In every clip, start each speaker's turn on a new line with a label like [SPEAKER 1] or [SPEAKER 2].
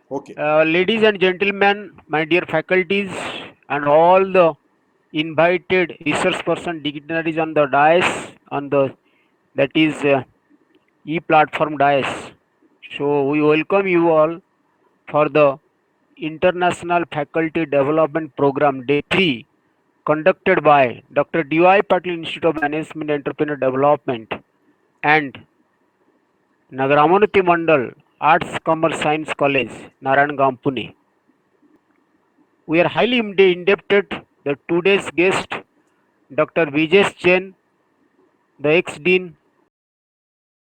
[SPEAKER 1] Okay.
[SPEAKER 2] Ladies and gentlemen, my dear faculties, and all the invited research person dignitaries on the dais, on the that is e-platform dais. So we welcome you all for the International Faculty Development Program Day 3, conducted by Dr. D.Y. Patil Institute of Management Entrepreneur Development and Nagaramanati Mandal Arts Commerce Science College, Narayangam, Pune. We are highly indebted the today's guest, Dr. Vijesh Jain, the ex-dean,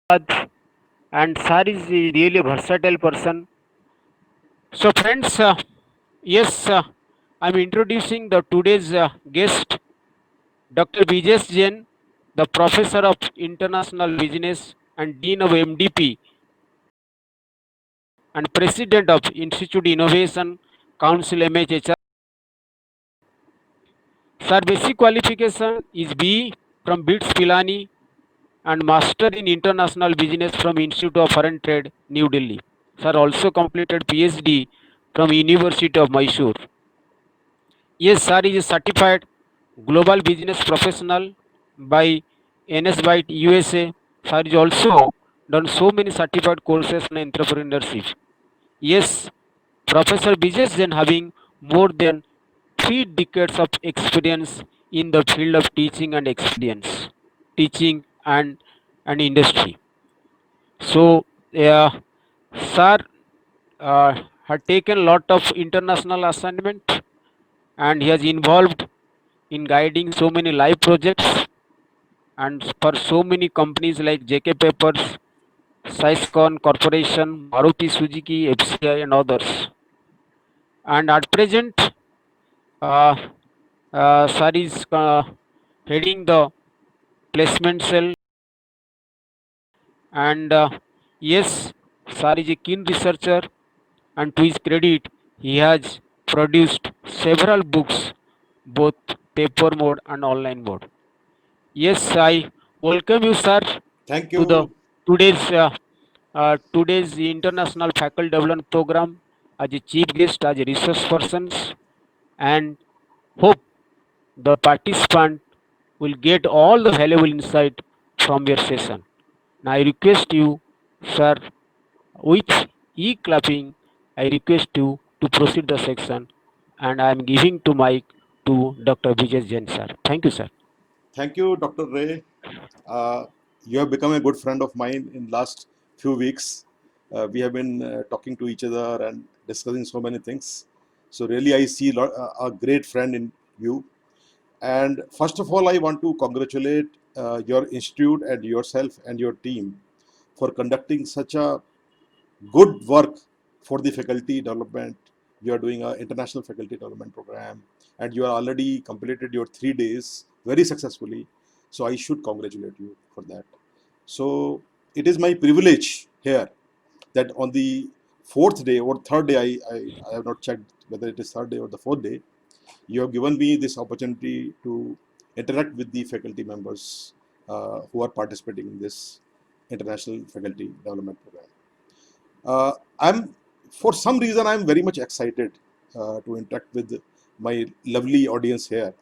[SPEAKER 2] and sir is really a versatile person. So, friends, yes, I'm introducing the today's guest, Dr. Vijesh Jain, the professor of international business and dean of MDP and president of Institute Innovation Council MHHR. Sir, basic qualification is B from BITS Pilani and Master in International Business from Institute of Foreign Trade, New Delhi. Sir also completed PhD from University of Mysore. Yes, sir is a certified global business professional by NS Byte USA. Sir is also done so many certified courses on entrepreneurship. Yes, Professor Vijesh Jain having more than 3 decades of experience in the field of teaching and experience, teaching and industry. So, sir had taken lot of international assignment and he has involved in guiding so many live projects and for so many companies like JK Papers, Syscon Corporation, Maruti Suzuki, FCI and others. And at present, uh, sir is heading the placement cell and yes, sir is a keen researcher and to his credit, he has produced several books, both paper mode and online mode. Yes, I welcome you, sir,
[SPEAKER 1] Thank
[SPEAKER 2] to the
[SPEAKER 1] you.
[SPEAKER 2] today's International Faculty Development Program as a chief guest, as a resource persons, and hope the participant will get all the valuable insight from your session. Now, I request you, sir, with e-clapping, I request you to proceed the section and I am giving to mic to Dr. Vijay Jain, sir. Thank you, sir.
[SPEAKER 1] Thank you, Dr. Ray. Uh, you have become a good friend of mine in last few weeks. We have been talking to each other and discussing so many things. So really, I see a great friend in you. And first of all, I want to congratulate your institute and yourself and your team for conducting such a good work for the faculty development. You are doing an international faculty development program, and you are already completed your 3 days very successfully. So I should congratulate you for that. So it is my privilege here that on the fourth day or third day, I have not checked whether it is third day or the fourth day, you have given me this opportunity to interact with the faculty members who are participating in this international faculty development program. I'm for some reason I'm very much excited to interact with my lovely audience here,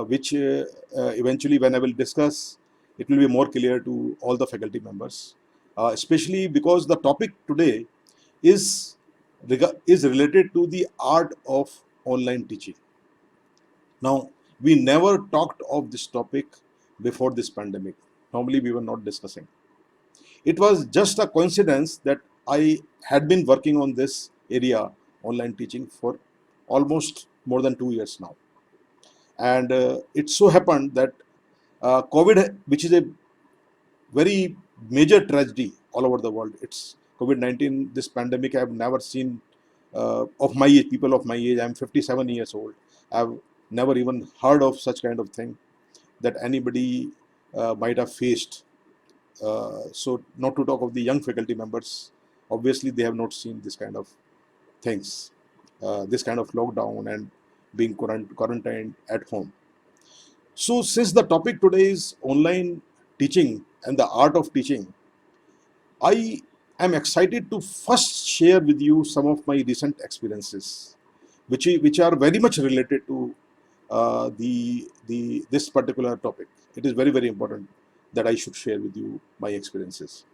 [SPEAKER 1] which eventually when I will discuss, it will be more clear to all the faculty members, especially because the topic today is is related to the art of online teaching. Now, we never talked of this topic before this pandemic. Normally, we were not discussing. It was just a coincidence that I had been working on this area, online teaching, for almost more than 2 years now. And it so happened that COVID, which is a very major tragedy all over the world, it's COVID-19, this pandemic I have never seen of my age, people of my age. I'm 57 years old. I've never even heard of such kind of thing that anybody might have faced. So not to talk of the young faculty members, obviously they have not seen this kind of things, this kind of lockdown and being quarantined at home. So since the topic today is online teaching and the art of teaching, I I'm excited to first share with you some of my recent experiences, which are very much related to the this particular topic. It is very very important that I should share with you my experiences.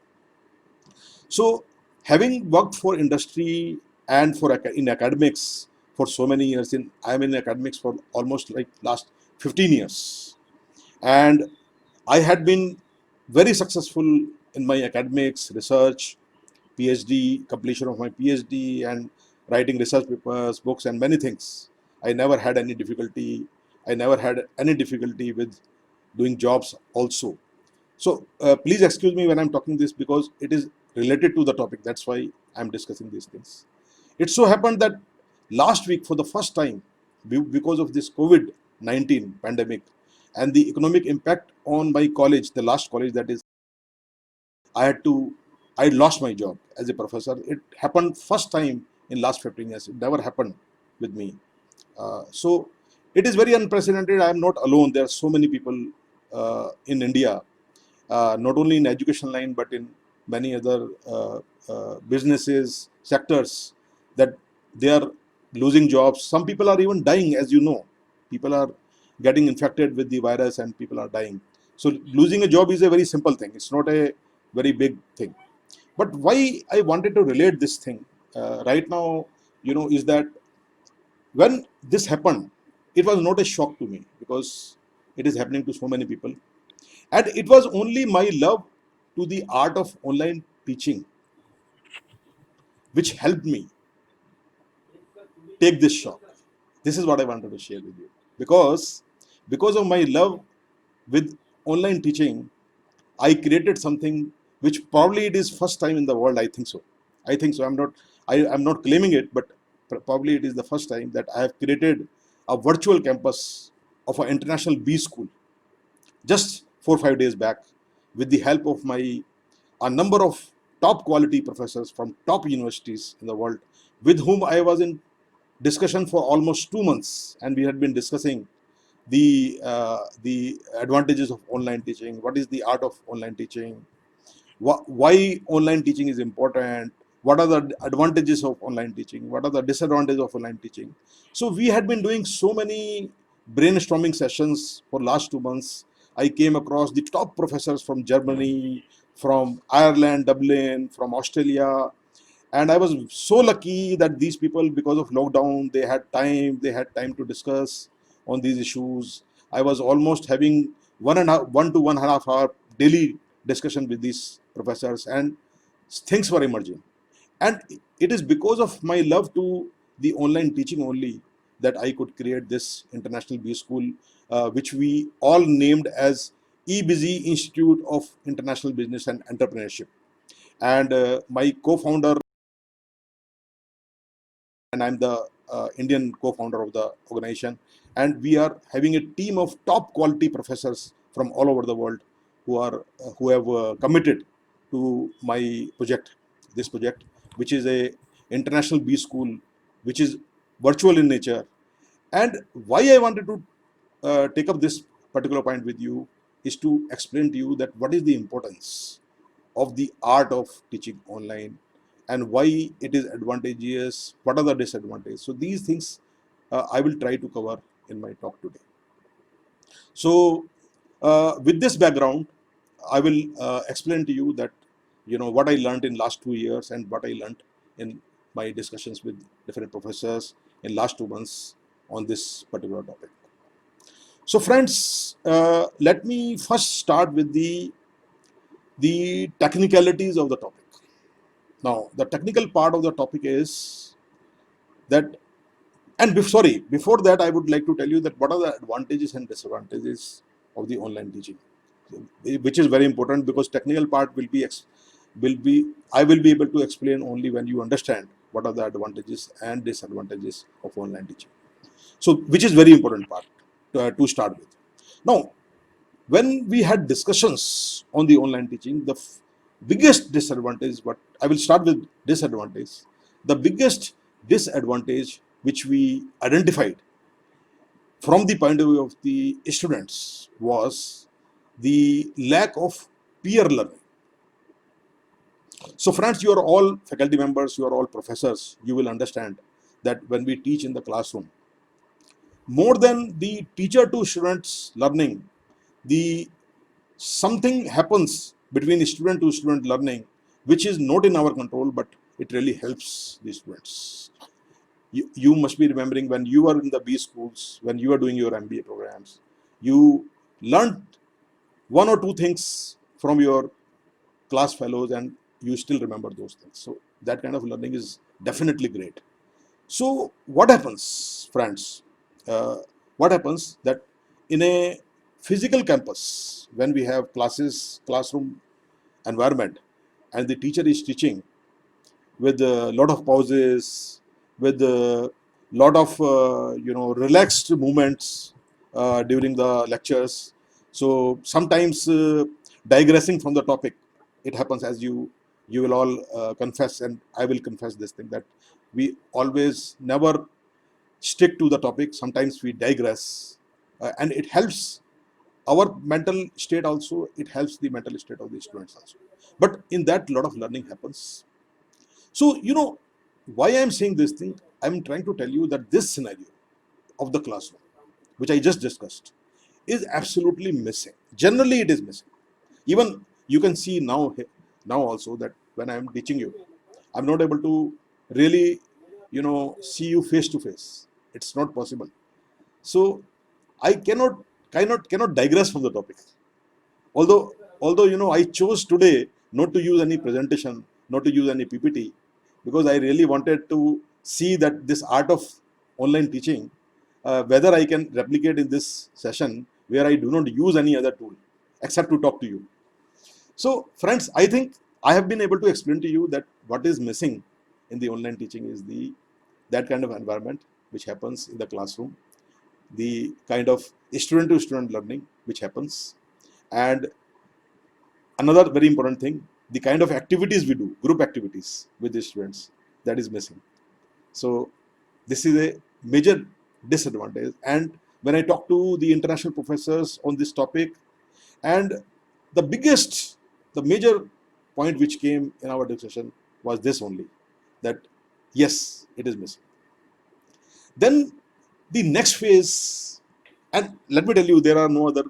[SPEAKER 1] So, having worked for industry and in academics for so many years, I'm in academics for almost like last 15 years, and I had been very successful in my academics, research, PhD, completion of my PhD, and writing research papers, books, and many things. I never had any difficulty. I never had any difficulty with doing jobs also. So please excuse me when I'm talking this because it is related to the topic. That's why I'm discussing these things. It so happened that last week, for the first time, because of this COVID-19 pandemic and the economic impact on my college, the last college that is, I had to, I lost my job as a professor. It happened first time in last 15 years. It never happened with me. So it is very unprecedented. I am not alone. There are so many people in India, not only in education line but in many other businesses sectors, that they are losing jobs. Some people are even dying, as you know. People are getting infected with the virus and people are dying. So losing a job is a very simple thing. It's not a very big thing. But why I wanted to relate this thing right now, is that when this happened, it was not a shock to me because it is happening to so many people. And it was only my love to the art of online teaching which helped me take this shock. This is what I wanted to share with you. Because of my love with online teaching, I created something which probably it is first time in the world. I think so. I think so. I'm not claiming it, but probably it is the first time that I have created a virtual campus of an international B school just 4 or 5 days back, with the help of a number of top quality professors from top universities in the world, with whom I was in discussion for almost 2 months, and we had been discussing the advantages of online teaching, what is the art of online teaching, why online teaching is important, what are the advantages of online teaching, what are the disadvantages of online teaching. So we had been doing so many brainstorming sessions for last 2 months. I came across the top professors from Germany, from Ireland, Dublin, from Australia, and I was so lucky that these people, because of lockdown, they had time to discuss on these issues. I was almost having 1 to 1.5 hour daily discussion with these professors, and things were emerging. And it is because of my love to the online teaching only that I could create this international B school, which we all named as eBizee Institute of International Business and Entrepreneurship. And my co-founder, and I'm the Indian co-founder of the organization. And we are having a team of top quality professors from all over the world who have committed to my project, this project, which is a international B school, which is virtual in nature. And why I wanted to take up this particular point with you is to explain to you that what is the importance of the art of teaching online, and why it is advantageous, what are the disadvantages. So these things I will try to cover in my talk today. So with this background, I will explain to you that what I learned in last 2 years and what I learned in my discussions with different professors in last 2 months on this particular topic. So friends, let me first start with the technicalities of the topic. Now, the technical part of the topic is that, and before that, I would like to tell you that what are the advantages and disadvantages of the online teaching, which is very important because technical part I will be able to explain only when you understand what are the advantages and disadvantages of online teaching. So, which is very important part to start with. Now, when we had discussions on the online teaching, the biggest disadvantage, what I will start with disadvantage, the biggest disadvantage which we identified from the point of view of the students was the lack of peer learning. So friends, you are all faculty members, you are all professors. You will understand that when we teach in the classroom, more than the teacher to students learning, the something happens between student to student learning, which is not in our control, but it really helps the students. You must be remembering when you are in the B schools, when you are doing your MBA programs, you learned one or two things from your class fellows and you still remember those things. So that kind of learning is definitely great. So what happens, friends? Uh, what happens that in a physical campus, when we have classes, classroom environment, and the teacher is teaching with a lot of pauses, with a lot of relaxed movements during the lectures. So sometimes digressing from the topic, it happens, as you will all confess, and I will confess this thing, that we always never stick to the topic. Sometimes we digress, and it helps our mental state also. It helps the mental state of the students also. But in that, lot of learning happens. So, why I'm saying this thing, I'm trying to tell you that this scenario of the classroom, which I just discussed, is absolutely missing. Generally, it is missing. Even you can see now also that when I'm teaching you, I'm not able to really, see you face to face. It's not possible. So I cannot digress from the topic. Although I chose today not to use any presentation, not to use any PPT, because I really wanted to see that this art of online teaching, whether I can replicate in this session where I do not use any other tool except to talk to you. So friends, I think I have been able to explain to you that what is missing in the online teaching is the that kind of environment which happens in the classroom, the kind of student to student learning which happens, and another very important thing, the kind of activities we do, group activities with the students, that is missing. So this is a major disadvantage. And when I talk to the international professors on this topic, and the major point which came in our discussion was this only, that yes, it is missing. Then the next phase, and let me tell you, there are no other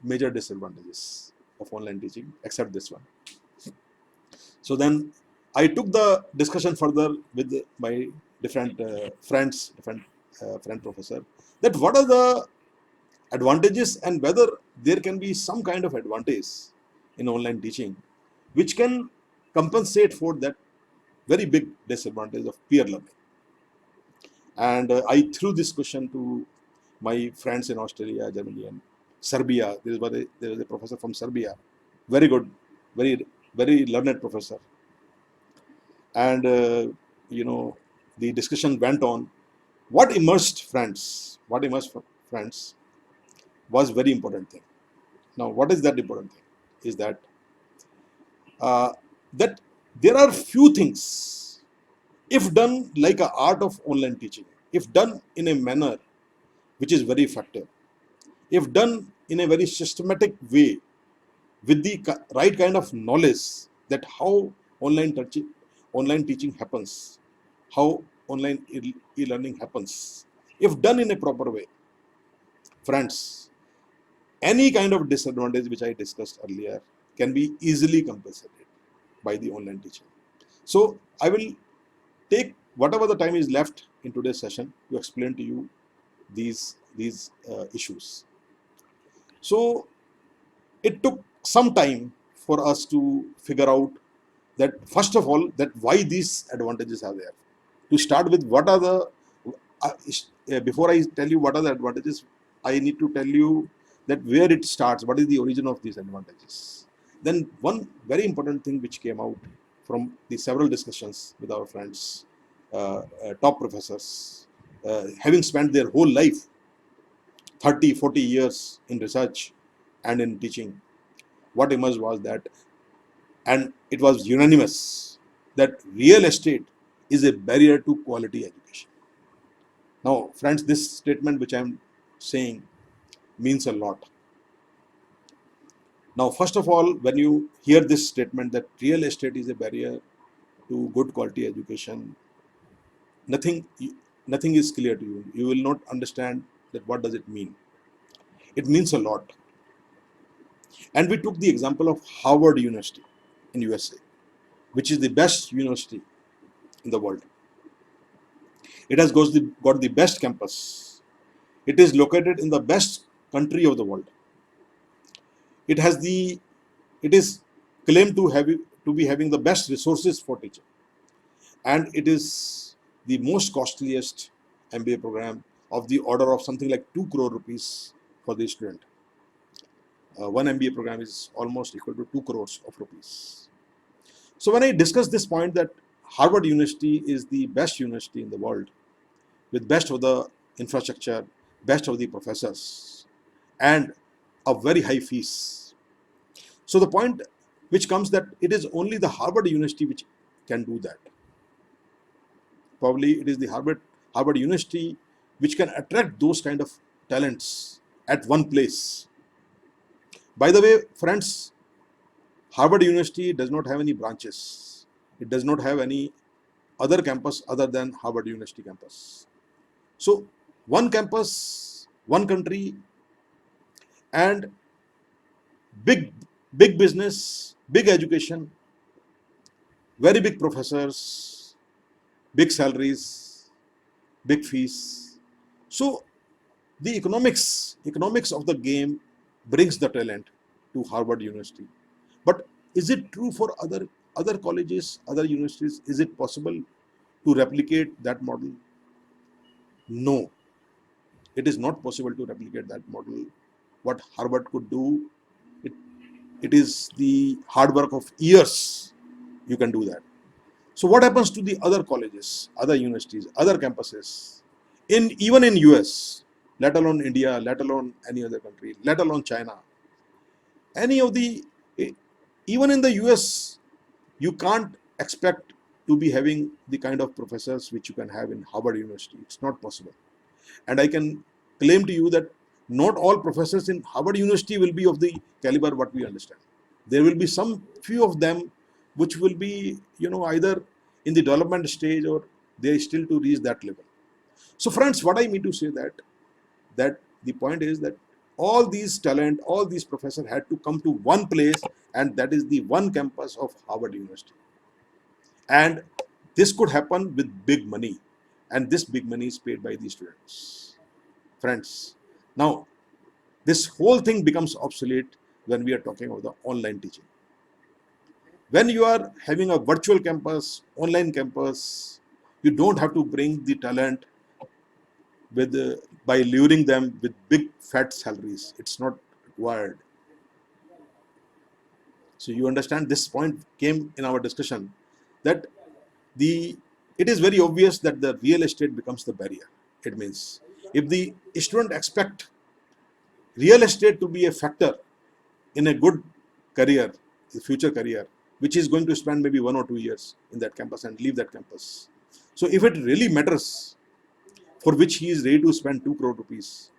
[SPEAKER 1] major disadvantages of online teaching except this one. So then I took the discussion further with my different friends, different friend professor, that what are the advantages and whether there can be some kind of advantage in online teaching which can compensate for that very big disadvantage of peer learning. And I threw this question to my friends in Australia, Germany, and Serbia. There was a professor from Serbia, very good, very very learned professor. And the discussion went on. What emerged, friends, was very important thing. Now, what is that important thing? Is uh, that there are few things, if done like a art of online teaching, if done in a manner which is very effective, if done in a very systematic way, with the right kind of knowledge, that how online teaching online teaching happens, how online e-learning happens, if done in a proper way, friends, any kind of disadvantage which I discussed earlier can be easily compensated by the online teaching. So I will take whatever the time is left in today's session to explain to you these issues. So it took some time for us to figure out that, first of all, that why these advantages are there. To start with, what are the before I tell you what are the advantages, I need to tell you that where it starts, what is the origin of these advantages. Then one very important thing which came out from the several discussions with our friends, top professors, having spent their whole life, 30-40 years in research and in teaching, what emerged was that, and it was unanimous, that real estate is a barrier to quality education. Now, friends, this statement which I'm saying means a lot. Now, first of all, when you hear this statement that real estate is a barrier to good quality education, nothing nothing is clear to you. You will not understand that what does it mean. It means a lot. And we took the example of Harvard University in USA, which is the best university in the world. It has got the best campus. It is located in the best country of the world. It has the it is claimed to be having the best resources for teaching, and it is the most costliest MBA program of the order of something like 2 crore rupees for the student. One MBA program is almost equal to 2 crores of rupees. So when I discuss this point that Harvard University is the best university in the world with best of the infrastructure, best of the professors, and a very high fees. So the point which comes that it is only the Harvard University which can do that. Probably it is the Harvard University which can attract those kind of talents at one place. By the way, friends, Harvard University does not have any branches. It does not have any other campus other than Harvard University campus. So one campus, one country, and big big business, big education, very big professors, big salaries, big fees. So the economics of the game brings the talent to Harvard University. But is it true for other colleges, other universities? Is it possible to replicate that model? No, it is not possible to replicate that model. What Harvard could do, it, it is the hard work of years. You can do that. So what happens to the other colleges, other universities, other campuses, even in US, let alone India, let alone any other country, let alone China, any of the even in the US, you can't expect to be having the kind of professors which you can have in Harvard University. It's not possible. And I can claim to you that not all professors in Harvard University will be of the caliber what we understand. There will be some few of them which will be, either in the development stage or they are still to reach that level. So friends, what I mean to say that the point is that all these talent, all these professors had to come to one place, and that is the one campus of Harvard University. And this could happen with big money, and this big money is paid by the students. Friends, now this whole thing becomes obsolete when we are talking about the online teaching. When you are having a virtual campus, online campus, you don't have to bring the talent with by luring them with big fat salaries. It's not required. So you understand, this point came in our discussion that the it is very obvious that the real estate becomes the barrier. It means if the student expect real estate to be a factor in a good career, the future career, which is going to spend maybe 1 or 2 years in that campus and leave that campus. So if it really matters, for which he is ready to spend 2 crore rupees.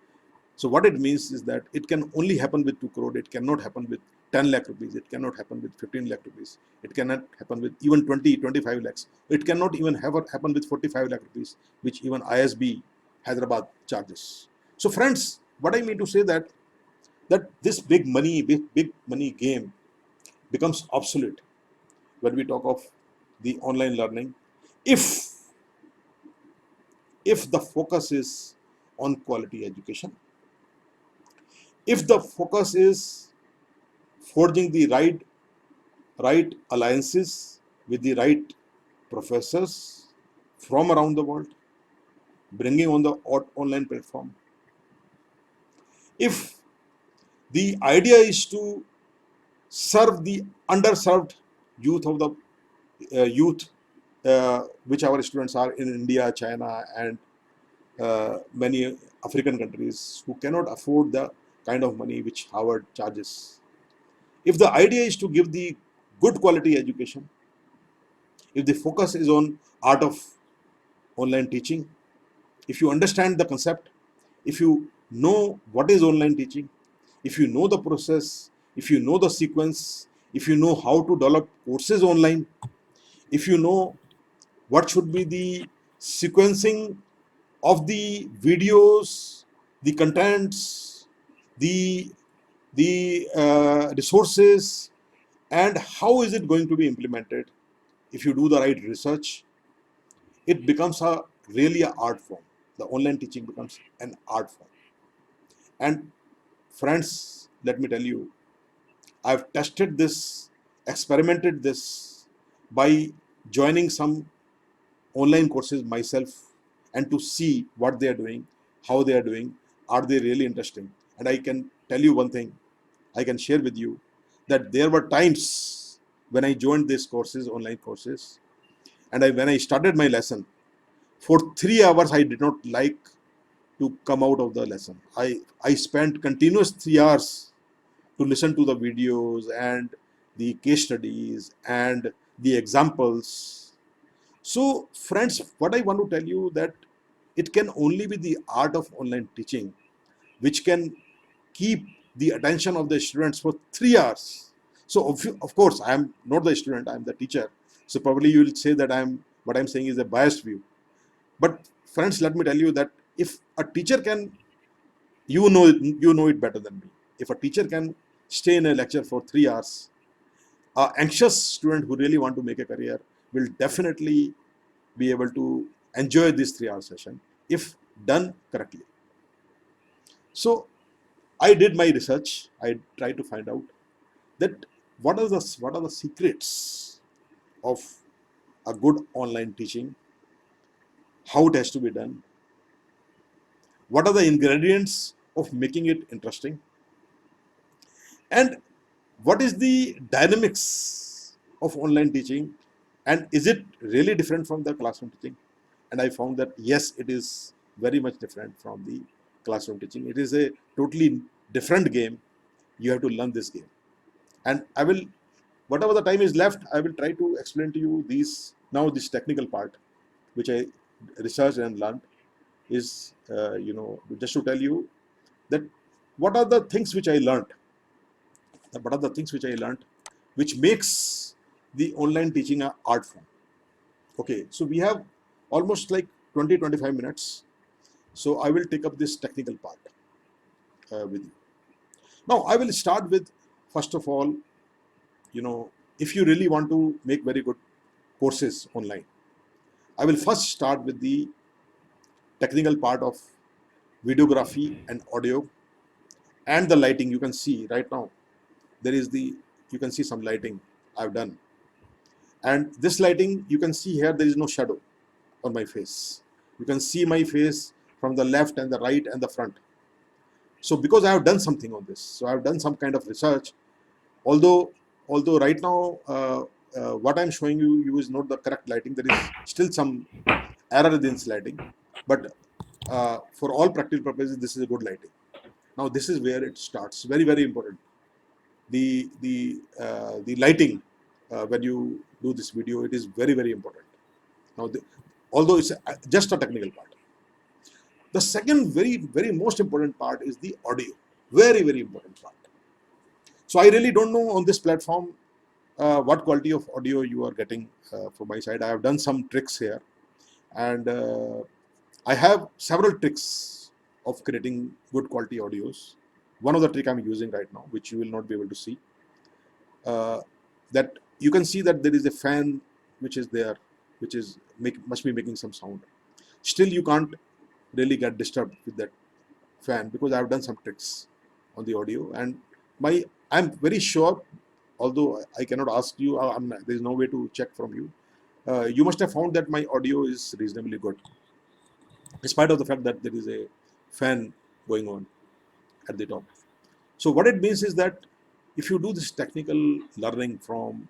[SPEAKER 1] So what it means is that it can only happen with 2 crore. It cannot happen with 10 lakh rupees. It cannot happen with 15 lakh rupees. It cannot happen with even 20, 25 lakhs. It cannot even happen with 45 lakh rupees, which even ISB Hyderabad charges. So friends, what I mean to say that this big money game becomes obsolete when we talk of the online learning if the focus is on quality education, if the focus is forging the right alliances with the right professors from around the world, bringing on the online platform, if the idea is to serve the underserved youth of the youth, which our students are in India, China, and many African countries who cannot afford the kind of money which Harvard charges. If the idea is to give the good quality education, if the focus is on art of online teaching, if you understand the concept, if you know what is online teaching, if you know the process, if you know the sequence, if you know how to develop courses online, if you know what should be the sequencing of the videos, the contents, the resources, and how is it going to be implemented. If you do the right research, it becomes a really an art form. The online teaching becomes an art form. And friends, let me tell you, I've tested this, experimented this by joining some online courses myself and to see what they are doing, how they are doing, are they really interesting. And I can tell you one thing, I can share with you that there were times when I joined these courses, online courses, and when I started my lesson, for 3 hours I did not like to come out of the lesson. I spent continuous 3 hours to listen to the videos and the case studies and the examples. So, friends, what I want to tell you that it can only be the art of online teaching which can keep the attention of the students for 3 hours. So, of course, I am not the student; I am the teacher. So, probably you will say that what I'm saying is a biased view. But, friends, let me tell you that if a teacher can, you know it better than me. If a teacher can stay in a lecture for 3 hours, an anxious student who really want to make a career will definitely be able to enjoy this 3 hour session if done correctly. So I did my research. I tried to find out that what are the secrets of a good online teaching, how it has to be done, what are the ingredients of making it interesting, and what is the dynamics of online teaching, and is it really different from the classroom teaching. And I found that yes, it is very much different from the classroom teaching. It is a totally different game. You have to learn this game, and I will, whatever the time is left, I will try to explain to you these now. This technical part which I researched and learned is just to tell you that what are the things which I learned, what are the things which I learned which makes the online teaching an art form. Okay, so we have almost like 20-25 minutes. So I will take up this technical part with you. Now I will start with, first of all, if you really want to make very good courses online, I will first start with the technical part of videography and audio and the lighting. You can see right now there is you can see some lighting I've done. And this lighting, you can see here, there is no shadow on my face. You can see my face from the left and the right and the front. So because I have done something on this, so I have done some kind of research. Although right now what I'm showing you is not the correct lighting. There is still some error in this lighting, but for all practical purposes, this is a good lighting. Now this is where it starts. Very, very important. The lighting when you do this video, it is very, very important. Now, although it's just a technical part, the second very, very most important part is the audio. Very, very important part. So I really don't know on this platform what quality of audio you are getting from my side. I have done some tricks here, and I have several tricks of creating good quality audios. One of the trick I'm using right now, which you will not be able to see, uh, that you can see that there is a fan which is there, which is must be making some sound. Still, you can't really get disturbed with that fan because I've done some tricks on the audio, and I'm very sure, although I cannot ask you, there's no way to check from you. You must have found that my audio is reasonably good, despite of the fact that there is a fan going on at the top. So what it means is that if you do this technical learning from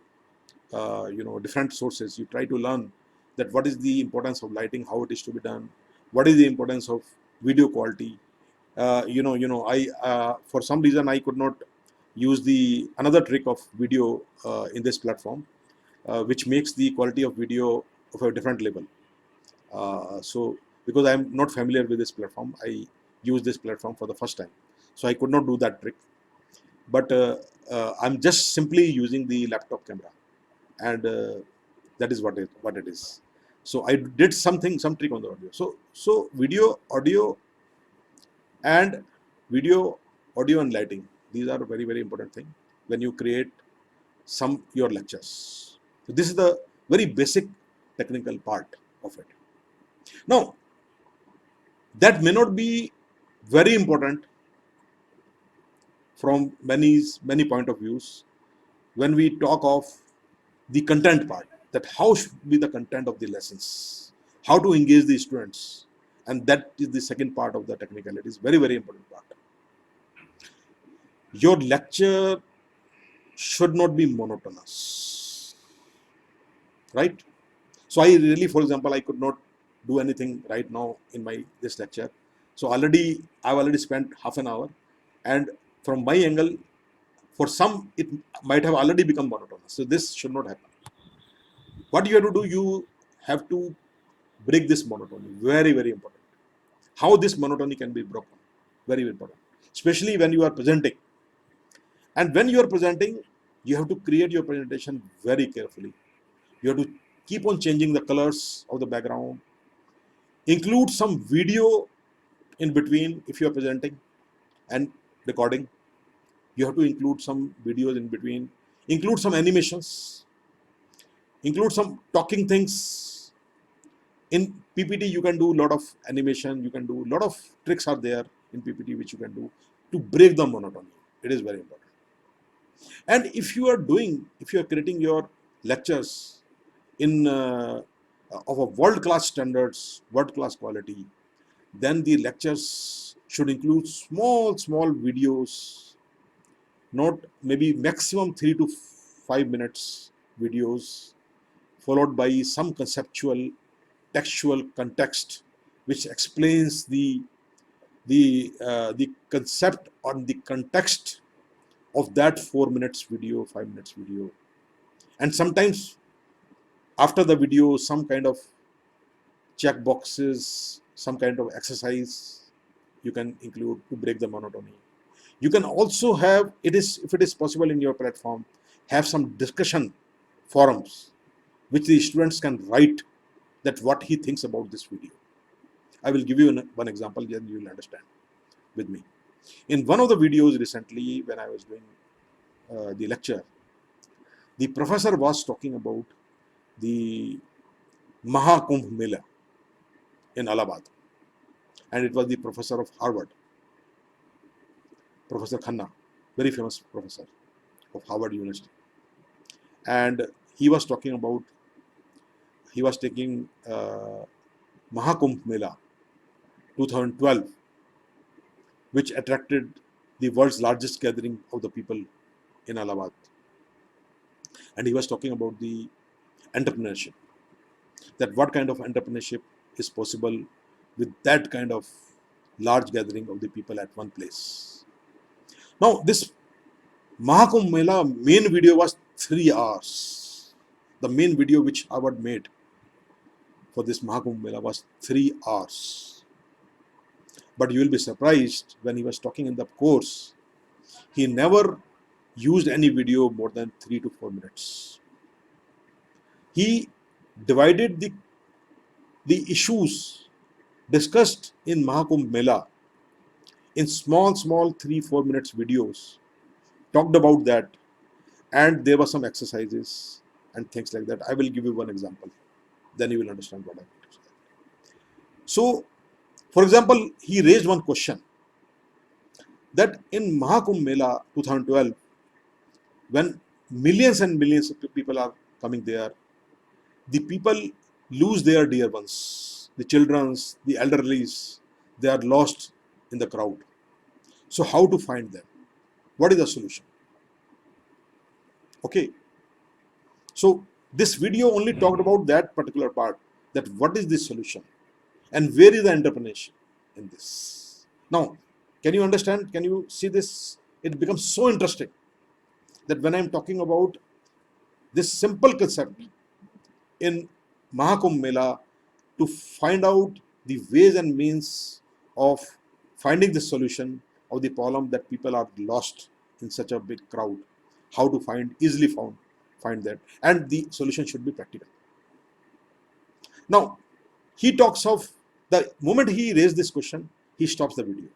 [SPEAKER 1] different sources, you try to learn that what is the importance of lighting, how it is to be done, what is the importance of video quality. I for some reason I could not use the another trick of video in this platform, which makes the quality of video of a different level. So because I'm not familiar with this platform, I use this platform for the first time, so I could not do that trick. But I'm just simply using the laptop camera, and that is what it is. So I did some trick on the audio. So and video, audio and lighting. These are very, very important thing when you create your lectures. So this is the very basic technical part of it. Now, that may not be very important from many point of views when we talk of the content part, that how should be the content of the lessons, how to engage the students, and that is the second part of the technical. It is very, very important part. Your lecture should not be monotonous, right? So I really, for example, I could not do anything right now in my this lecture. So I've already spent half an hour, and from my angle, for some it might have already become monotonous. So this should not happen. What you have to do, you have to break this monotony. Very, very important. How this monotony can be broken, very important, especially when you are presenting. And when you are presenting, you have to create your presentation very carefully. You have to keep on changing the colors of the background, include some video in between. If you are presenting and recording, you have to include some videos in between, include some animations, include some talking things. In PPT you can do a lot of animation, you can do a lot of tricks are there in PPT which you can do to break the monotony. It is very important. And if you are creating your lectures in of a world class standards, world class quality, then the lectures should include small videos, not maybe maximum 3 to 5 minutes videos, followed by some conceptual textual context which explains the concept or the context of that 4 minutes video, 5 minutes video. And sometimes after the video, some kind of check boxes, some kind of exercise you can include to break the monotony. You can also have, if it is possible in your platform, have some discussion forums which the students can write that what he thinks about this video. I will give you one example, then you will understand with me. In one of the videos recently, when I was doing the lecture, the professor was talking about the Mahakumbh Mela in Allahabad, and it was the professor of Harvard, Professor Khanna, very famous professor of Harvard University, and he was talking about, he was taking Mahakumbh Mela 2012, which attracted the world's largest gathering of the people in Allahabad, and he was talking about the entrepreneurship, that what kind of entrepreneurship is possible with that kind of large gathering of the people at one place. Now, this Mahakumbh Mela main video was 3 hours. The main video which Harvard made for this Mahakumbh Mela was 3 hours. But you will be surprised, when he was talking in the course, he never used any video more than 3 to 4 minutes. He divided the issues discussed in Mahakumbh Mela in small 3-4 minutes videos, talked about that, and there were some exercises and things like that. I will give you one example, then you will understand what I mean to say. So, for example, he raised one question that in Mahakumbh Mela 2012, when millions and millions of people are coming there, the people lose their dear ones, the childrens, the elderlies, they are lost in the crowd. So how to find them? What is the solution? Okay. So this video only talked about that particular part, that what is the solution and where is the entrepreneurship in this. Now, can you understand? Can you see this? It becomes so interesting that when I'm talking about this simple concept in Mahakumbh Mela, to find out the ways and means of finding the solution of the problem that people are lost in such a big crowd. how to easily find that, and the solution should be practical. Now, he talks of the moment he raised this question, he stops the video.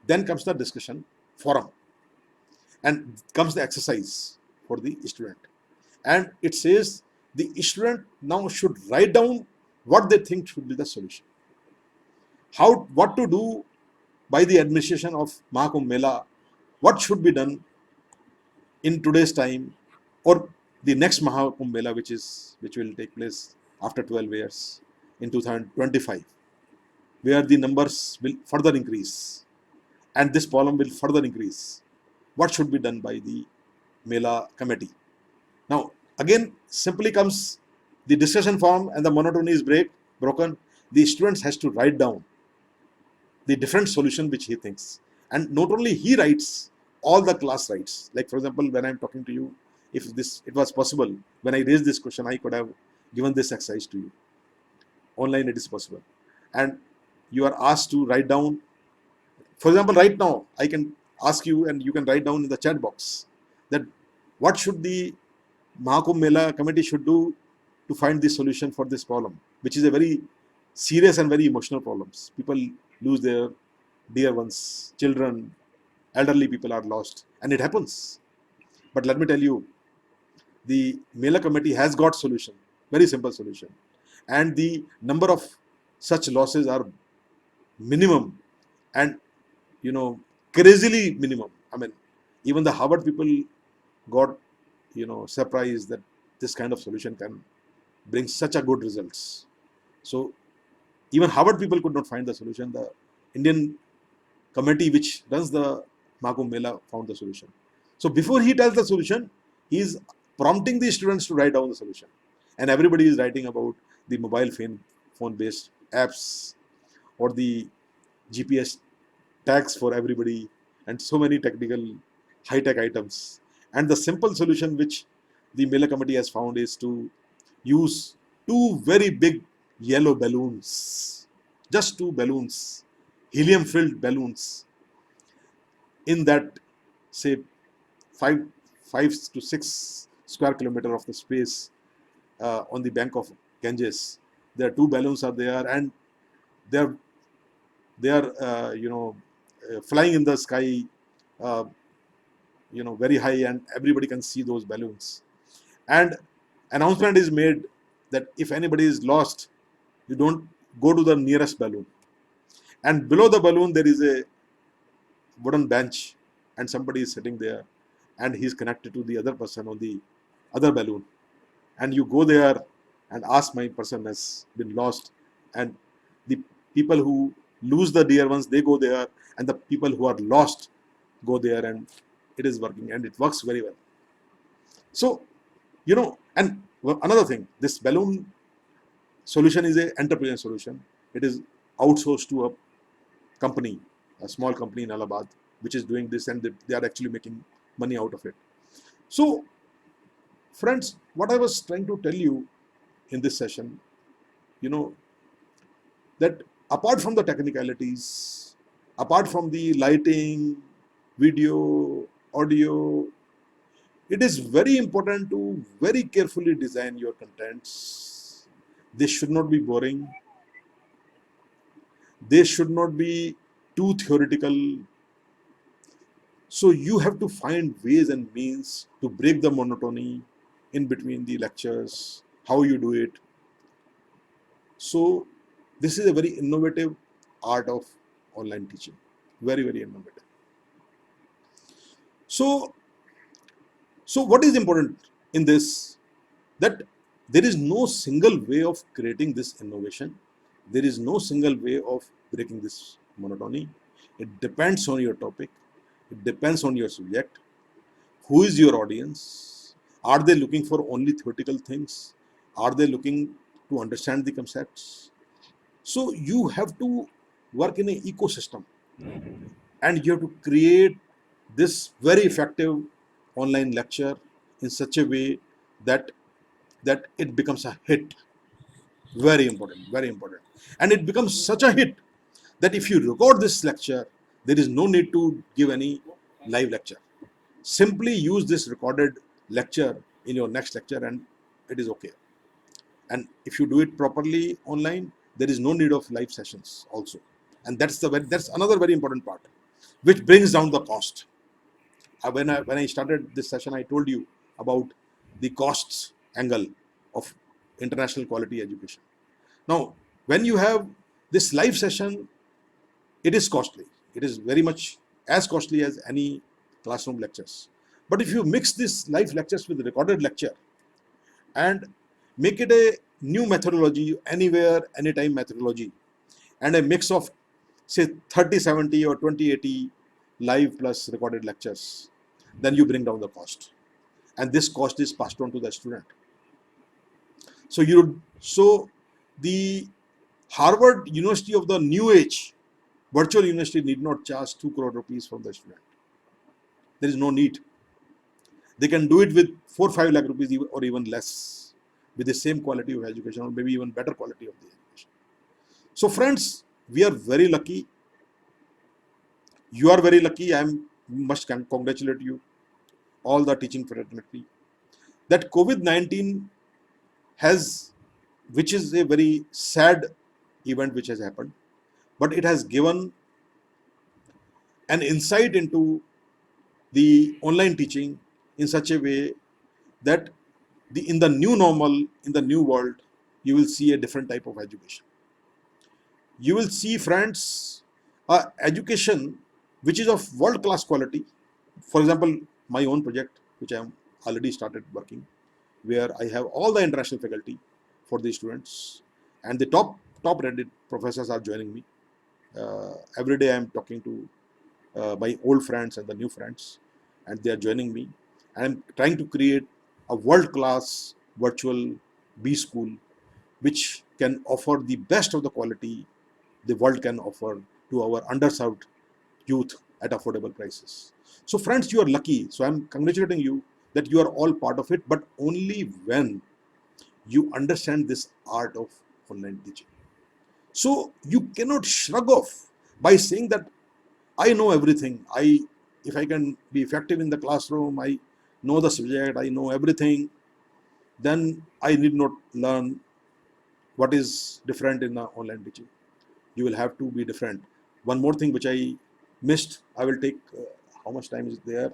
[SPEAKER 1] Then comes the discussion forum, and comes the exercise for the student. And it says the student now should write down what they think should be the solution. What to do by the administration of Mahakumbh Mela, what should be done in today's time, or the next Mahakumbh Mela, which will take place after 12 years in 2025, where the numbers will further increase and this problem will further increase. What should be done by the Mela committee? Now, again, simply comes the discussion form and the monotony is broken. The students has to write down the different solution which he thinks. And not only he writes, all the class writes. Like, for example, when I'm talking to you, if it was possible, when I raised this question, I could have given this exercise to you. Online it is possible. And you are asked to write down, for example, right now, I can ask you and you can write down in the chat box that what should the Mahakumbh Mela committee should do to find the solution for this problem, which is a very serious and very emotional problems. People lose their dear ones, children, elderly people are lost, and it happens. But let me tell you, the Mela committee has got solution, very simple solution, and the number of such losses are minimum, and crazily minimum. I mean, even the Harvard people got surprised that this kind of solution can bring such a good results. So even Harvard people could not find the solution. The Indian committee which runs the Mahakumbh Mela found the solution. So before he tells the solution, he is prompting the students to write down the solution. And everybody is writing about the mobile phone based apps or the GPS tags for everybody and so many technical high-tech items. And the simple solution which the Mela committee has found is to use two very big yellow balloons, just two balloons, helium-filled balloons, in that, say, 5 to 6 square kilometer of the space on the bank of Ganges. There are two balloons are there, and they are flying in the sky, very high, and everybody can see those balloons. And announcement is made that if anybody is lost, you don't go to the nearest balloon. And below the balloon there is a wooden bench, and somebody is sitting there, and he is connected to the other person on the other balloon. And you go there and ask, my person has been lost, and the people who lose the dear ones, they go there, and the people who are lost go there, and it is working, and it works very well. So, and another thing, this balloon solution is an entrepreneur solution. It is outsourced to a company, a small company in Allahabad, which is doing this, and they are actually making money out of it. So, friends, what I was trying to tell you in this session, that apart from the technicalities, apart from the lighting, video, audio, it is very important to very carefully design your contents. They should not be boring. They should not be too theoretical. So you have to find ways and means to break the monotony in between the lectures, how you do it. So this is a very innovative art of online teaching. Very, very innovative. So what is important in this? That there is no single way of creating this innovation. There is no single way of breaking this monotony. It depends on your topic. It depends on your subject. Who is your audience? Are they looking for only theoretical things? Are they looking to understand the concepts? So you have to work in an ecosystem, and you have to create this very effective online lecture in such a way that it becomes a hit. Very important, very important. And it becomes such a hit that if you record this lecture, there is no need to give any live lecture. simply use this recorded lecture in your next lecture and it is okay. And if you do it properly online, there is no need of live sessions also. And that's another very important part, which brings down the cost. When I started this session, I told you about the costs angle of international quality education. Now, when you have this live session, it is costly. It is very much as costly as any classroom lectures. But if you mix this live lectures with recorded lecture and make it a new methodology, anywhere, anytime methodology, and a mix of say 30/70 or 20/80 live plus recorded lectures, then you bring down the cost. And this cost is passed on to the student. So the Harvard University of the new age, virtual university, need not charge 2 crore rupees from the student. There is no need. They can do it with 4-5 lakh rupees or even less, with the same quality of education or maybe even better quality of the education. So friends, we are very lucky. You are very lucky. I must congratulate you, all the teaching fraternity, that COVID-19 has, which is a very sad event which has happened, but it has given an insight into the online teaching in such a way that in the new normal, in the new world, you will see a different type of education. You will see, friends, education which is of world-class quality. For example, my own project, which I am already started working, where I have all the international faculty for the students, and the top rated professors are joining me. Every day I am talking to my old friends and the new friends, and they are joining me. And I'm trying to create a world-class virtual B school, which can offer the best of the quality the world can offer to our underserved youth at affordable prices. So friends, you are lucky. So I'm congratulating you that you are all part of it, but only when you understand this art of online teaching. So you cannot shrug off by saying that I know everything. If I can be effective in the classroom, I know the subject, I know everything, then I need not learn what is different in the online teaching. You will have to be different. One more thing which I missed, I will take, how much time is there?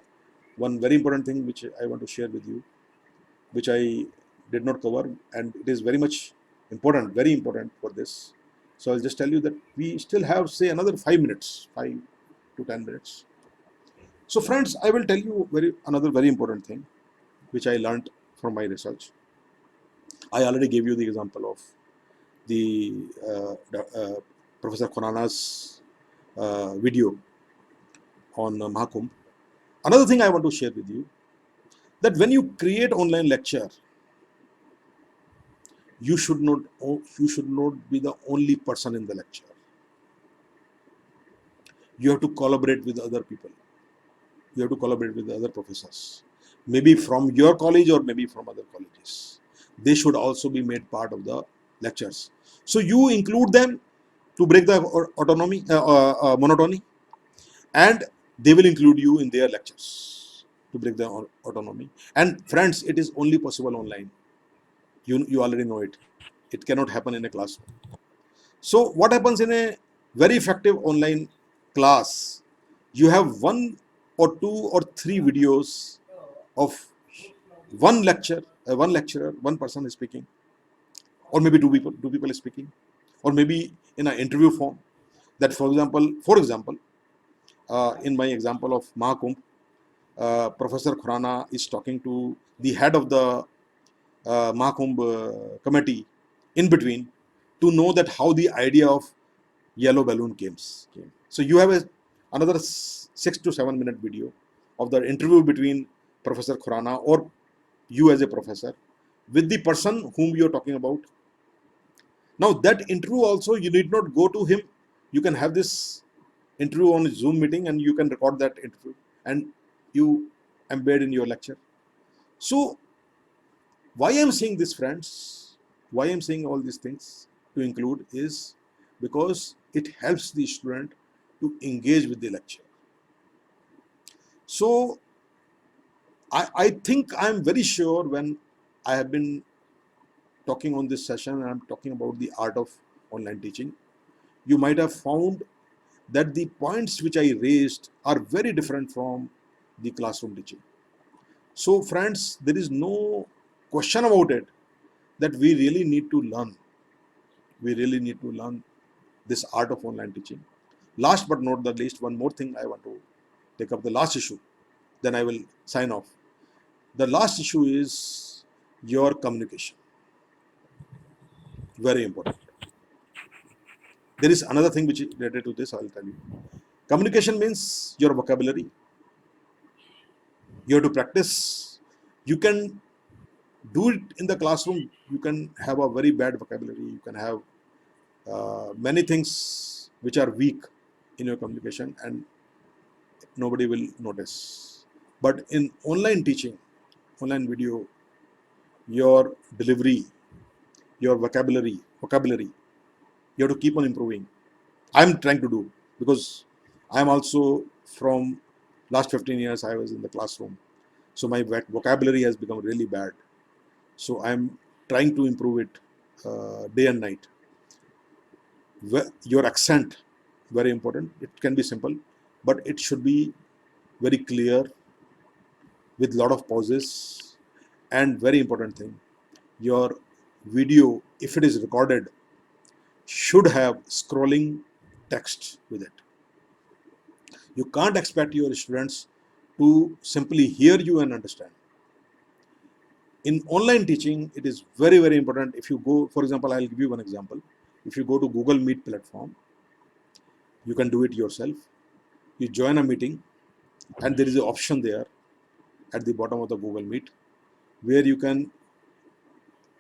[SPEAKER 1] One very important thing which I want to share with you, which I did not cover, and it is very much important, very important for this. So I'll just tell you that we still have, say, another 5 minutes, 5 to 10 minutes. So friends, I will tell you another very important thing which I learned from my research. I already gave you the example of the Professor Khurana's video on Mahakumbh. Another thing I want to share with you, that when you create online lecture, you should not be the only person in the lecture. You have to collaborate with other people. You have to collaborate with other professors, maybe from your college or maybe from other colleges. They should also be made part of the lectures. So you include them to break the monotony, and they will include you in their lectures to break the autonomy. And friends, it is only possible online. You already know it. It cannot happen in a classroom. So what happens in a very effective online class? You have one or two or three videos of one lecturer, one person is speaking, or maybe two people is speaking, or maybe in an interview form. That, for example, in my example of Mahakumbh, Professor Khurana is talking to the head of the Mahakumbh committee in between, to know that how the idea of yellow balloon came. So you have another 6 to 7 minute video of the interview between Professor Khurana or you as a professor with the person whom you are talking about. Now that interview also, you need not go to him. You can have this interview on a Zoom meeting and you can record that interview and you embed in your lecture. So why I'm saying this, friends, why I'm saying all these things to include is because it helps the student to engage with the lecture. So I think I'm very sure when I have been talking on this session and I'm talking about the art of online teaching, you might have found that the points which I raised are very different from the classroom teaching. So, friends, there is no question about it that we really need to learn. We really need to learn this art of online teaching. Last but not the least, one more thing I want to take up, the last issue, then I will sign off. The last issue is your communication. Very important. There is another thing which is related to this, I will tell you. Communication means your vocabulary. You have to practice. You can do it in the classroom. You can have a very bad vocabulary. You can have many things which are weak in your communication, and nobody will notice. But in online teaching, online video, your delivery, your vocabulary, you have to keep on improving. I'm trying to do, because I'm also from last 15 years I was in the classroom. So my vocabulary has become really bad. So I'm trying to improve it day and night. Your accent, very important. It can be simple, but it should be very clear with lot of pauses. And very important thing, your video, if it is recorded, should have scrolling text with it. You can't expect your students to simply hear you and understand. In online teaching, it is very, very important. If you go, for example, I'll give you one example. If you go to Google Meet platform, you can do it yourself. You join a meeting, and there is an option there at the bottom of the Google Meet where you can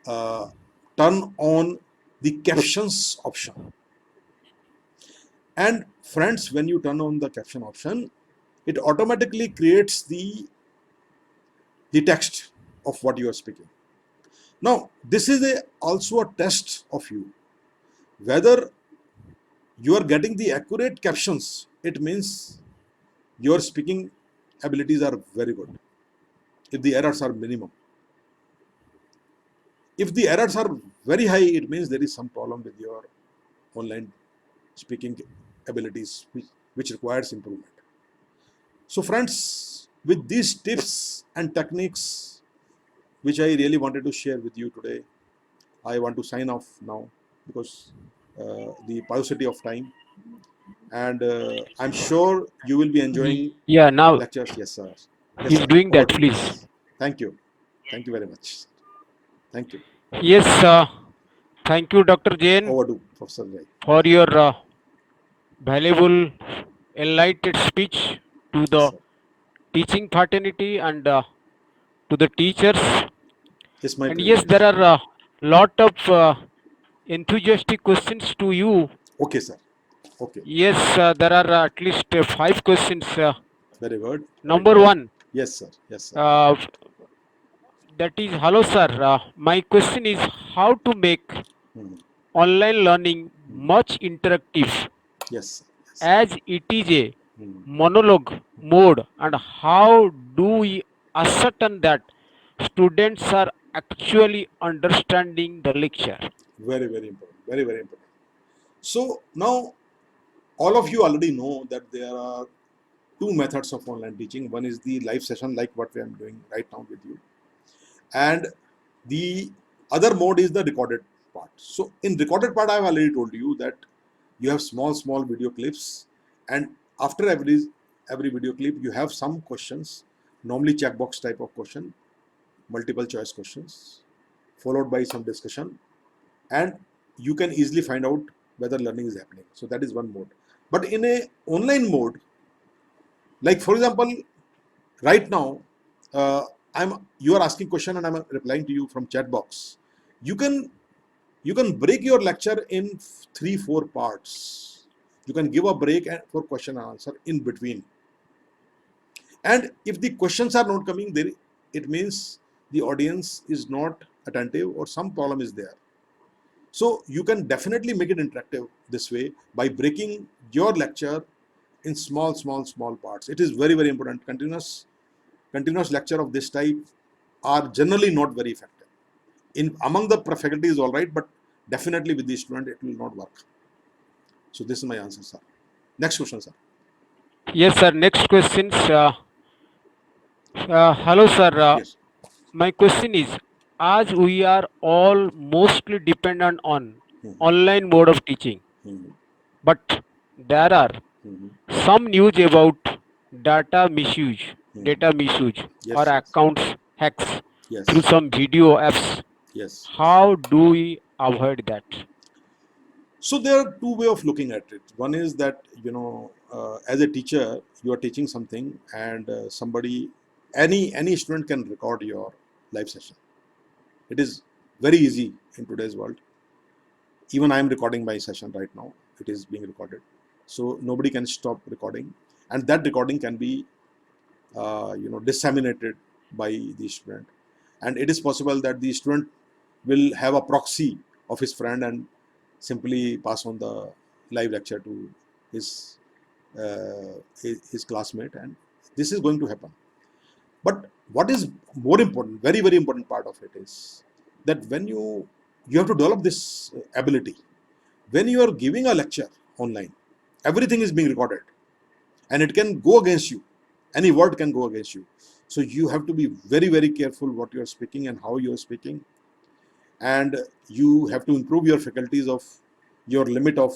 [SPEAKER 1] uh, turn on the captions option. And friends, when you turn on the caption option, it automatically creates the text of what you are speaking. Now, this is also a test of you. Whether you are getting the accurate captions, it means your speaking abilities are very good. If the errors are minimum. If the errors are very high, it means there is some problem with your online speaking abilities, which requires improvement. So, friends, with these tips and techniques, which I really wanted to share with you today, I want to sign off now, because the paucity of time, and I'm sure you will be enjoying
[SPEAKER 2] Yeah, now
[SPEAKER 1] lectures. Yes, sir. Yes,
[SPEAKER 2] he's
[SPEAKER 1] sir.
[SPEAKER 2] doing
[SPEAKER 1] Over
[SPEAKER 2] that,
[SPEAKER 1] to you.
[SPEAKER 2] please.
[SPEAKER 1] Thank you. Thank you very much. Thank you.
[SPEAKER 2] Yes, thank you, Dr. Jain,
[SPEAKER 1] Over to Professor Ray.
[SPEAKER 2] for your valuable, enlightened speech to
[SPEAKER 1] Yes,
[SPEAKER 2] the
[SPEAKER 1] sir.
[SPEAKER 2] teaching fraternity and to the teachers.
[SPEAKER 1] It's my
[SPEAKER 2] And yes,
[SPEAKER 1] privilege.
[SPEAKER 2] there are a lot of enthusiastic questions to you.
[SPEAKER 1] Okay, sir. Okay.
[SPEAKER 2] Yes, there are at least five questions.
[SPEAKER 1] Very good. Very
[SPEAKER 2] Number
[SPEAKER 1] good.
[SPEAKER 2] one,
[SPEAKER 1] Yes, sir. Yes, sir.
[SPEAKER 2] uh, that is, hello, sir. My question is how to make
[SPEAKER 1] Hmm.
[SPEAKER 2] online learning
[SPEAKER 1] Hmm.
[SPEAKER 2] much interactive,
[SPEAKER 1] Yes, sir. Yes, sir.
[SPEAKER 2] as it is a
[SPEAKER 1] Hmm.
[SPEAKER 2] monologue mode, and how do we ascertain that students are actually understanding the lecture?
[SPEAKER 1] Very, very important. Very, very important. So now all of you already know that there are two methods of online teaching. One is the live session, like what I am doing right now with you, and the other mode is the recorded part. So in recorded part, I've already told you that you have small video clips, and after every video clip, you have some questions, normally checkbox type of question, multiple choice questions, followed by some discussion, and you can easily find out whether learning is happening. So that is one mode. But in a online mode, like for example, right now, uh, you are asking question and I'm replying to you from chat box. You can break your lecture in 3-4 parts. You can give a break for question and answer in between. And if the questions are not coming there, it means the audience is not attentive or some problem is there. So you can definitely make it interactive this way by breaking your lecture in small parts. It is very, very important. continuous lecture of this type are generally not very effective. In among the faculty is all right, but definitely with the student it will not work. So this is my answer, sir. Next question, sir.
[SPEAKER 2] Yes, sir. Next questions. Hello, sir.
[SPEAKER 1] Yes.
[SPEAKER 2] My question is, as we are all mostly dependent on
[SPEAKER 1] Mhm.
[SPEAKER 2] online mode of teaching,
[SPEAKER 1] Mhm.
[SPEAKER 2] but there are
[SPEAKER 1] Mhm.
[SPEAKER 2] some news about data misuse,
[SPEAKER 1] Mhm.
[SPEAKER 2] data misuse or
[SPEAKER 1] Yes, yes,
[SPEAKER 2] accounts hacks through
[SPEAKER 1] yes,
[SPEAKER 2] some video apps.
[SPEAKER 1] yes, yes.
[SPEAKER 2] How do we avoid that?
[SPEAKER 1] So there are two way of looking at it. One is that as a teacher, you are teaching something, and somebody, any student can record your live session. It is very easy in today's world. Even I am recording my session right now. It is being recorded, so nobody can stop recording, and that recording can be disseminated by the student. And it is possible that the student will have a proxy of his friend and simply pass on the live lecture to his his classmate, and this is going to happen. But what is more important, very very important part of it is that when you have to develop this ability. When you are giving a lecture online, everything is being recorded, and it can go against you. Any word can go against you. So you have to be very very careful what you are speaking and how you are speaking, and you have to improve your faculties of your limit of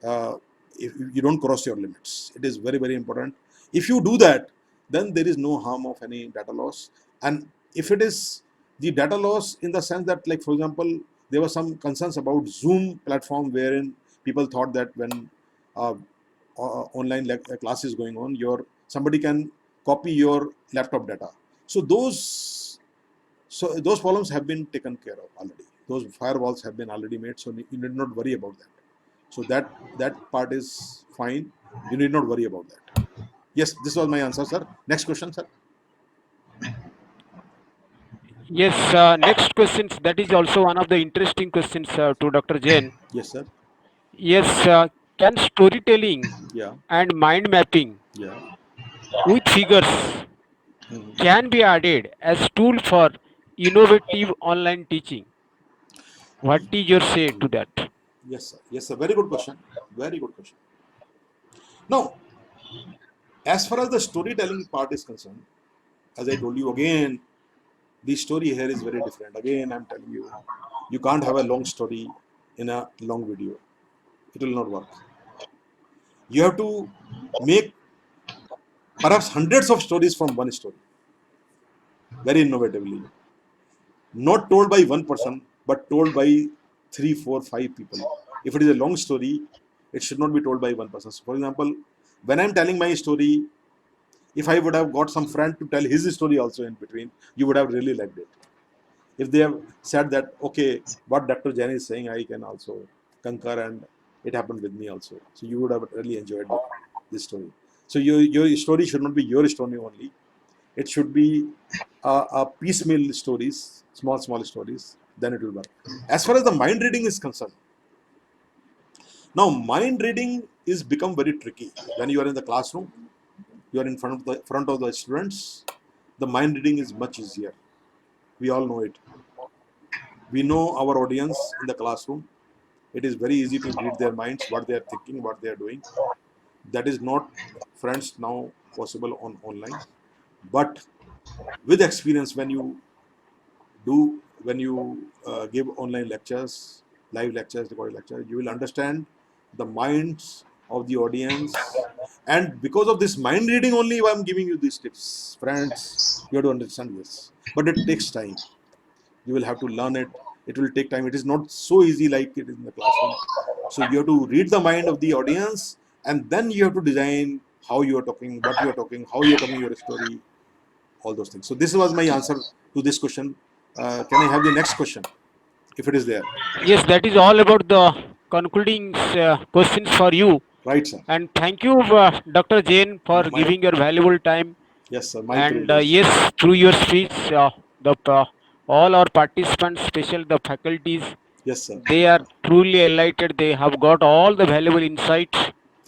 [SPEAKER 1] uh, if you don't cross your limits. It is very very important. If you do that, then there is no harm of any data loss. And if it is the data loss in the sense that, like for example, there were some concerns about Zoom platform wherein people thought that when uh, online class is going on, your somebody can copy your laptop data. So those problems have been taken care of already. Those firewalls have been already made, so you need not worry about that. So that part is fine. You need not worry about that. Yes, this was my answer, sir. Next question, sir.
[SPEAKER 2] Yes, next questions. That is also one of the interesting questions to Dr. Jain.
[SPEAKER 1] Yes, sir.
[SPEAKER 2] Yes, can storytelling
[SPEAKER 1] Yeah,
[SPEAKER 2] and mind mapping
[SPEAKER 1] yeah.
[SPEAKER 2] with figures
[SPEAKER 1] Mhm.
[SPEAKER 2] can be added as tool for innovative online teaching? What is your say to that?
[SPEAKER 1] Yes, sir. Yes, sir. Very good question. Very good question. Now, as far as the storytelling part is concerned, as I told you again, the story here is very different. Again, I'm telling you, you can't have a long story in a long video. It will not work. You have to make perhaps hundreds of stories from one story, very innovatively. Not told by one person, but told by three, four, five people. If it is a long story, it should not be told by one person. So for example, when I'm telling my story, if I would have got some friend to tell his story also in between, you would have really liked it. If they have said that, okay, what Dr. Jain is saying, I can also concur, and it happened with me also. So you would have really enjoyed this story. So your story should not be your story only. It should be a piecemeal stories, small, small stories, then it will work. As far as the mind reading is concerned, now mind reading is become very tricky. When you are in the classroom, you are in front of the students, the mind reading is much easier. We all know it. We know our audience in the classroom. It is very easy to read their minds, what they are thinking, what they are doing. That is not, friends, now possible on online. But with experience, when you give online lectures, live lectures, recorded lectures, you will understand the minds of the audience. And because of this mind reading only, I'm giving you these tips, friends. You have to understand this, but it takes time. You will have to learn it. It will take time. It is not so easy like it is in the classroom. So you have to read the mind of the audience, and then you have to design how you are talking, what you are talking, how you are talking your story, all those things. So this was my answer to this question. Can I have the next question, if it is there?
[SPEAKER 2] Yes, that is all about the concluding questions for you.
[SPEAKER 1] Right, sir.
[SPEAKER 2] And thank you, Dr. Jain, for
[SPEAKER 1] My
[SPEAKER 2] giving your valuable time.
[SPEAKER 1] Yes, sir. My
[SPEAKER 2] And
[SPEAKER 1] privilege.
[SPEAKER 2] yes, through your speech, the all our participants, especially the faculties,
[SPEAKER 1] Yes, sir.
[SPEAKER 2] they are truly enlightened. They have got all the valuable insights.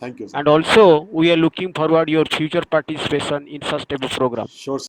[SPEAKER 1] Thank you, sir.
[SPEAKER 2] And also, we are looking forward your future participation in such type of program.
[SPEAKER 1] Sure,